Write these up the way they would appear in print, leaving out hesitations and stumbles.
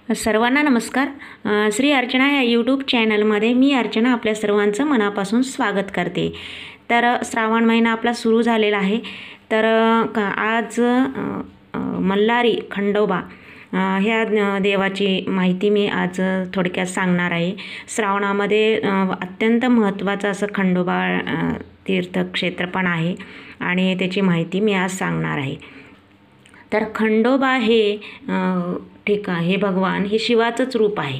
सर्वांना नमस्कार. श्री अर्चना या यूट्यूब चॅनलमध्ये मी अर्चना आपल्या सर्वांचं मनापासून स्वागत करते. तर श्रावण महिना आपला सुरू झालेला आहे. तर आज मल्हारी खंडोबा ह्या देवाची माहिती मी आज थोडक्यात सांगणार आहे. श्रावणामध्ये अत्यंत महत्त्वाचं असं खंडोबा तीर्थक्षेत्र पण आहे आणि त्याची माहिती मी आज सांगणार आहे. तर खंडोबा हे हे भगवान हे शिवाचंच रूप आहे.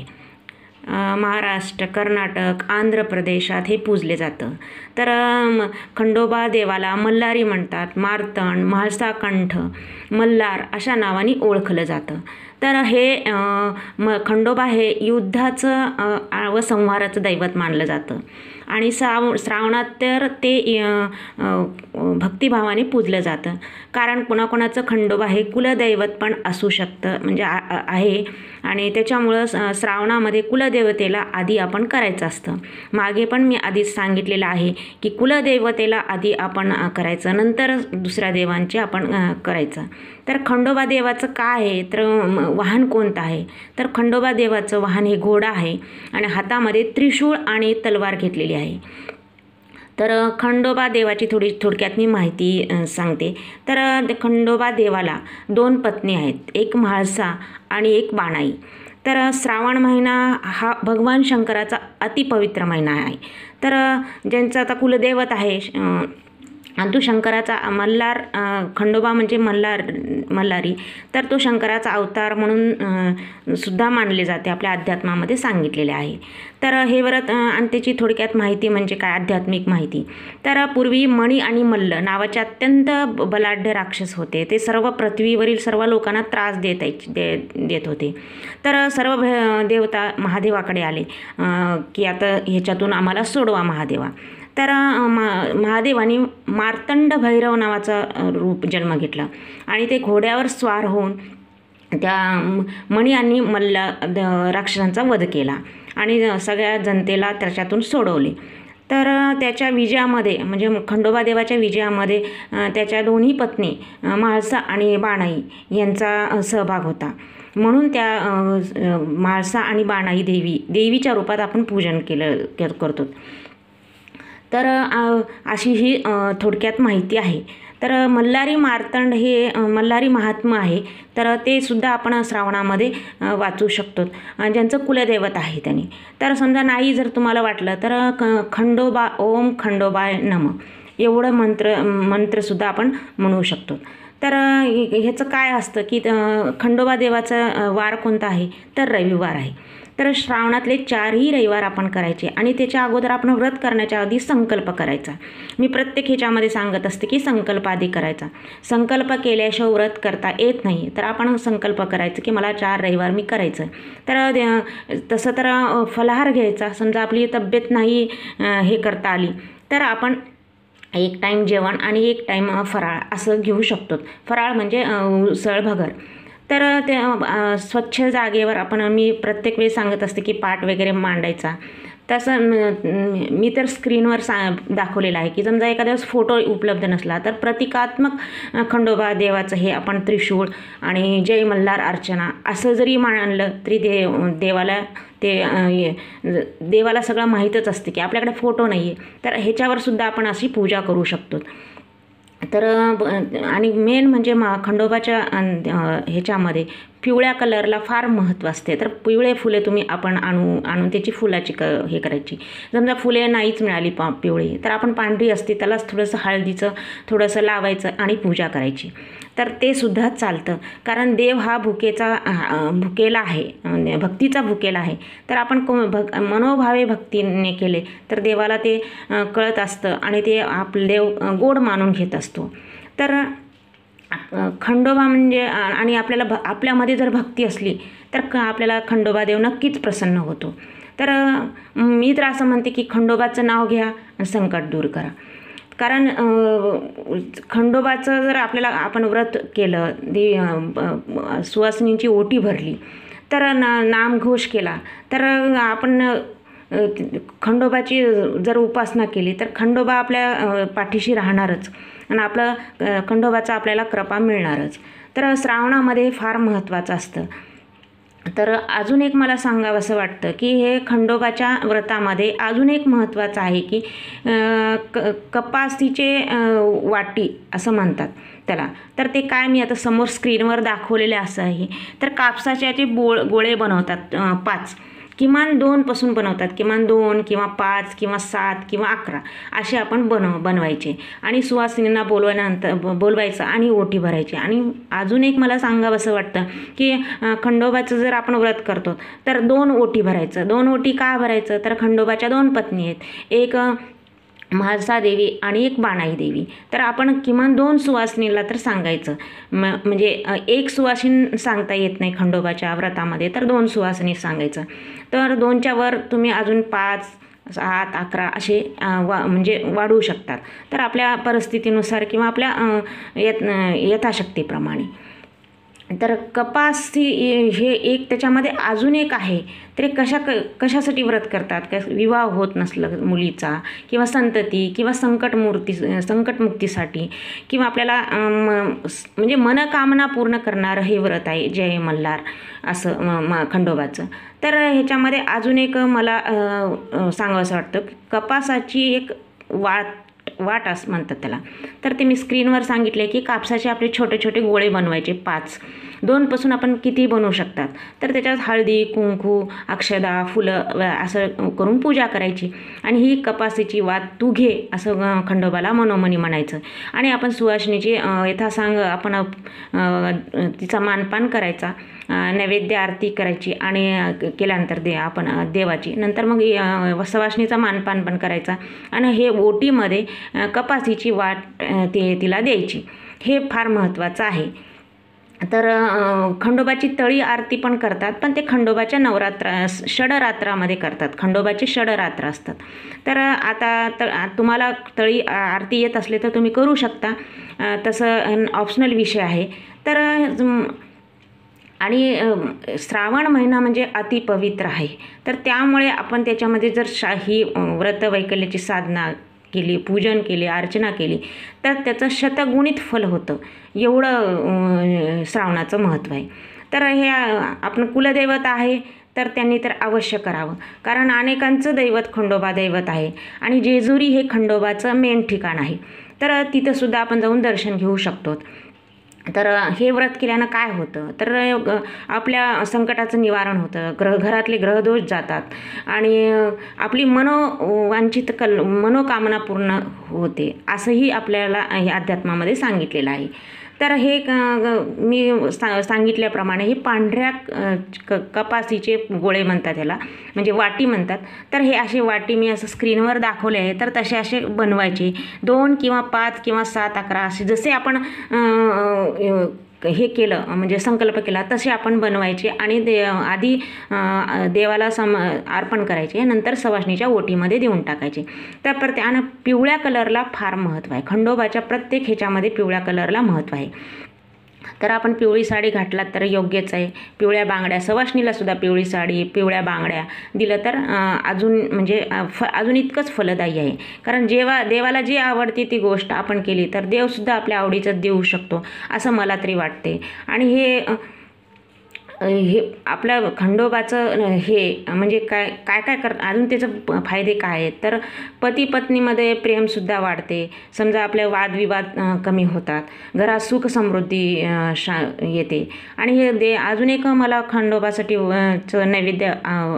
महाराष्ट्र, कर्नाटक, आंध्र प्रदेशात हे पूजले जातं. तर खंडोबा देवाला मल्हारी म्हणतात. मार्तंड, म्हाळसाकंठ, मल्हार अशा नावाने ओळखलं जातं. तर हे खंडोबा हे युद्धाचं व संहाराचं दैवत मानलं जातं आणि श्रावणात तर ते भक्तिभावाने पूजलं जातं. कारण कोणाकोणाचं खंडोबा हे कुलदैवत पण असू शकतं, म्हणजे आहे. आणि त्याच्यामुळं श्रावणामध्ये कुलदेवतेला आधी आपण करायचं असतं. मागे पण मी आधीच सांगितलेलं आहे की कुलदेवतेला आधी आपण करायचं, नंतर दुसऱ्या देवांचे आपण करायचं. तर खंडोबा देवाचं काय आहे, तर वाहन कोणतं आहे, तर खंडोबा देवाचं वाहन हे घोडा आहे आणि हातामध्ये त्रिशूळ आणि तलवार घेतलेली आहे. तर खंडोबा देवाची थोडक्यात मी माहिती सांगते. तर खंडोबा देवाला 2 पत्नी आहेत, एक म्हाळसा आणि एक बाणाई. तर श्रावण महिना हा भगवान शंकराचा अतिपवित्र महिना आहे. तर ज्यांचं आता कुलदैवत आहे आणि तो शंकराचा मल्हार, खंडोबा म्हणजे मल्हारी, तर तो शंकराचा अवतार म्हणून सुद्धा मानले जाते, आपल्या अध्यात्मामध्ये सांगितलेले आहे. तर हे व्रत आणि त्याची थोडक्यात माहिती म्हणजे काय, आध्यात्मिक माहिती. तर पूर्वी मणी आणि मल्ल नावाचे अत्यंत बलाढ्य राक्षस होते. ते सर्व पृथ्वीवरील सर्व लोकांना त्रास देत होते. तर सर्व देवता महादेवाकडे आले की आता ह्याच्यातून आम्हाला सोडवा महादेवा. तर महादेवानी मार्तंड भैरव नावाचा रूप जन्म घेतला आणि ते घोड्यावर स्वार होऊन त्या मणी आणि राक्षसांचा वध केला आणि सगळ्या जनतेला त्याच्यातून सोडवले. तर त्याच्या विजयामध्ये म्हणजे खंडोबा देवाच्या विजयामध्ये त्याच्या दोन्ही पत्नी म्हाळसा आणि बाणाई यांचा सहभाग होता. म्हणून त्या म्हाळसा आणि बाणाई देवीच्या रूपात आपण पूजन करतो. तर अशी ही थोडक्यात माहिती आहे. तर मल्हारी मार्तंड हे मल्हारी महात्मा आहे. तर ते सुद्धा आपण श्रावणामध्ये वाचू शकतो ज्यांचं कुलदैवत आहे त्यांनी. तर समजा नाही जर तुम्हाला वाटलं तर खंडोबा, ओम खंडोबाय नमः एवढं मंत्रसुद्धा आपण म्हणू शकतो. तर ह्याचं काय असतं की खंडोबा देवाचा वार कोणता आहे, तर रविवार आहे. तर श्रावणातले 4ही रविवार आपण करायचे आणि त्याच्या अगोदर आपण व्रत करण्याच्या आधी संकल्प करायचा. मी प्रत्येक ह्याच्यामध्ये सांगत असते की संकल्प आधी करायचा. संकल्प केल्याशिवाय व्रत करता येत नाही. तर आपण संकल्प करायचं की मला 4 रविवार मी करायचं. तर तसं तर फलाहार घ्यायचा. समजा आपली तब्येत नाही हे करता आली तर आपण 1 टाईम जेवण आणि 1 टाईम फराळ असं घेऊ शकतो. फराळ म्हणजे उसळ भगर. तर ते स्वच्छ जागेवर मी प्रत्येक वेळी सांगत असते की पाट वगैरे मांडायचा. तसं मी तर स्क्रीनवर दाखवलेलं आहे की समजा एखाद्या वेळेस फोटो उपलब्ध नसला तर प्रतिकात्मक खंडोबा देवाचं हे आपण त्रिशूळ आणि जय मल्हार अर्चना असं जरी मानलं तरी देवाला सगळं माहीतच असते की आपल्याकडे फोटो नाही आहे, तर ह्याच्यावर सुद्धा आपण अशी पूजा करू शकतो. तर आणि मेन म्हणजे खंडोबाच्या ह्याच्यामध्ये पिवळ्या कलरला फार महत्त्व असते. तर पिवळे फुले आपण आणून त्याची फुलाची हे करायची. समजा फुले नाहीच मिळाली पिवळी तर आपण पांढरी असते त्यालाच थोडंसं हळदीचं थोडंसं लावायचं आणि पूजा करायची. तर ते सुद्धा चालतं. कारण देव हा भुकेला आहे, भक्तीचा भुकेला आहे. तर आपण मनोभावे भक्तीने केले तर देवाला ते कळत असतं आणि ते आपले देव गोड मानून घेत असतो. तर खंडोबा म्हणजे आणि आपल्यामध्ये जर भक्ती असली तर आपल्याला खंडोबा देव नक्कीच प्रसन्न होतो. तर मी तर असं म्हणते की खंडोबाचं नाव घ्या, संकट दूर करा. कारण खंडोबाचं जर आपण व्रत केलं, सुवासिनींची ओटी भरली, तर नामघोष केला, तर आपण खंडोबाची जर उपासना केली तर खंडोबा आपल्या पाठीशी राहणारच आणि खंडोबाचा आपल्याला कृपा मिळणारच. तर श्रावणामध्ये फार महत्त्वाचं असतं. तर अजून एक मला सांगावंसं वाटतं की हे खंडोबाच्या व्रतामध्ये अजून एक महत्त्वाचं आहे की कपासीचे वाटी असं म्हणतात त्याला. तर ते काय मी आता समोर स्क्रीनवर दाखवलेले असं आहे. तर कापसाचे याचे गोळे बनवतात 5, किमान 2 पासून बनवतात, किमान 2 किंवा 5 किंवा 7 किंवा 11 असे आपण बनवायचे आणि सुवासिनींना बोलवायचं आणि ओटी भरायची. आणि अजून एक मला सांगावंसं वाटतं की खंडोबाचं जर आपण व्रत करतो तर 2 ओटी भरायचं. 2 ओटी का भरायचं, तर खंडोबाच्या 2 पत्नी आहेत, एक म्हाळसा देवी आणि एक बाणाई देवी. तर आपण किमान 2 सुवासिनीला तर सांगायचं. म्हणजे एक सुवासिनी सांगता येत नाही खंडोबाच्या व्रतामध्ये, तर 2 सुवासिनी सांगायचं. तर 2च्या वर तुम्ही अजून 5, 7, 11 असे म्हणजे वाढवू शकतात. तर आपल्या परिस्थितीनुसार किंवा आपल्या यथाशक्तीप्रमाणे. तर कपासी हे एक त्याच्यामध्ये अजून एक आहे. तर कशासाठी व्रत करतात, विवाह होत नसलं मुलीचा किंवा संतती किंवा संकटमुक्तीसाठी किंवा आपल्याला म्हणजे मनकामना पूर्ण करणारं हे व्रत आहे जय मल्हार असं खंडोबाचं. तर ह्याच्यामध्ये अजून एक मला सांगावंसं वाटतं, कपासाची एक वाट असं म्हणतात त्याला. तर ते मी स्क्रीनवर सांगितले की कापसाचे आपले छोटे छोटे गोळे बनवायचे 5, 2 पासून आपण किती बनवू शकतात. तर त्याच्यात हळदी, कुंकू, अक्षदा, फुलं असं करून पूजा करायची आणि ही कपासीची वात तू घे असं खंडोबाला मनोमनी म्हणायचं. आणि आपण सुवासिनीची यथासांग आपण तिचा मानपान करायचा, नैवेद्य आरती करायची आणि केल्यानंतर आपण देवाची नंतर मग सवासणीचा मानपान पण करायचा आणि हे ओटीमध्ये कपासीची वाट तिला द्यायची. हे फार महत्त्वाचं आहे. तर खंडोबाची तळी आरती पण करतात, पण ते खंडोबाच्या षडरात्रामध्ये करतात. खंडोबाचे षडरात्र असतात. तर आता तुम्हाला तळी आरती येत असले तर तुम्ही करू शकता, तसं ऑप्शनल विषय आहे. तर आणि श्रावण महिना म्हणजे अतिपवित्र आहे. तर त्यामुळे आपण त्याच्यामध्ये जर ही व्रत वैकल्याची साधना केली, पूजन केले, अर्चना केली तर त्याचं शतगुणित फल होतं. एवढं श्रावणाचं महत्त्व आहे. तर हे आपण कुलदैवत आहे तर त्यांनी तर अवश्य करावं, कारण अनेकांचं दैवत खंडोबा दैवत आहे आणि जेजुरी हे खंडोबाचं मेन ठिकाण आहे. तर तिथंसुद्धा आपण जाऊन दर्शन घेऊ शकतो. तर हे व्रत केल्यानं काय होतं, तर आपल्या संकटाचं निवारण होतं, घरातले ग्रहदोष जातात आणि आपली मनोवांछित मनोकामना पूर्ण होते असंही आपल्याला या अध्यात्मामध्ये सांगितलेलं आहे. तर हे मी सांगितल्याप्रमाणे हे पांढऱ्या कपासीचे गोळे म्हणतात ह्याला, म्हणजे वाटी म्हणतात. तर हे असे वाटी मी असं स्क्रीनवर दाखवले आहे. तर तसे असे बनवायचे 2 किंवा 5 किंवा 7, 11 असे जसे आपण हे केलं म्हणजे संकल्प केला तसे आपण बनवायचे आणि आधी देवाला अर्पण करायचे, नंतर सवासणीच्या ओटीमध्ये देऊन टाकायचे. तर त्यानं पिवळ्या कलरला फार महत्त्व आहे. खंडोबाच्या प्रत्येक ह्याच्यामध्ये पिवळ्या कलरला महत्त्व आहे. तर आपण पिवळी साडी घातलात तर योग्यच आहे. पिवळ्या बांगड्या, सवासणीलासुद्धा पिवळी साडी, पिवळ्या बांगड्या दिलं तर अजून म्हणजे अजून इतकंच फलदायी आहे. कारण देवाला जी आवडते ती गोष्ट आपण केली तर देवसुद्धा आपल्या आवडीचं देऊ शकतो असं मला तरी वाटते. आणि हे आपलं खंडोबाचं हे म्हणजे काय अजून त्याचं फायदे काय आहेत, तर पती पत्नीमध्ये प्रेमसुद्धा वाढते. समजा आपले वादविवाद कमी होतात, घरात सुख समृद्धी येते. आणि हे अजून एक मला खंडोबासाठी नैवेद्य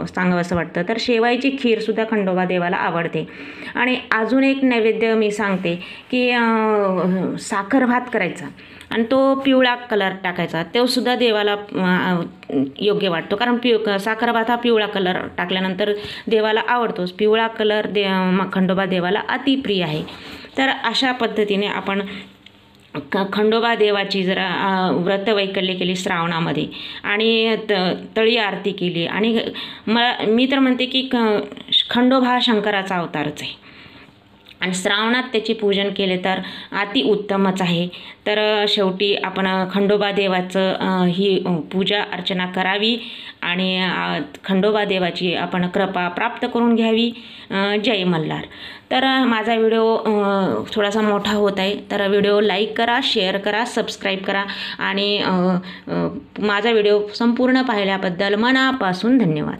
सांगावंसं वाटतं, तर शेवायची खीरसुद्धा खंडोबा देवाला आवडते. आणि अजून एक नैवेद्य मी सांगते की साखर भात करायचा आणि तो पिवळा कलर टाकायचा, तोसुद्धा देवाला योग्य वाटतो. कारण साखर भात हा पिवळा कलर टाकल्यानंतर देवाला आवडतोच. पिवळा कलर खंडोबा देवाला अतिप्रिय आहे. तर अशा पद्धतीने आपण खंडोबा देवाची जरा व्रत वैकल्य केली श्रावणामध्ये आणि तळी आरती केली. आणि मी तर म्हणते की खंडोबा हा शंकराचा अवतारच आहे. आणि श्रावणात त्याचे पूजन केले तर अति उत्तमच आहे. तर शेवटी आपण खंडोबा देवाचं ही पूजा अर्चना करावी आणि खंडोबा देवाची आपण कृपा प्राप्त करून घ्यावी. जय मल्हार. तर माझा व्हिडिओ थोडासा मोठा होत आहे, तर व्हिडिओ लाईक करा, शेअर करा, सबस्क्राईब करा आणि माझा व्हिडिओ संपूर्ण पाहिल्याबद्दल मनापासून धन्यवाद.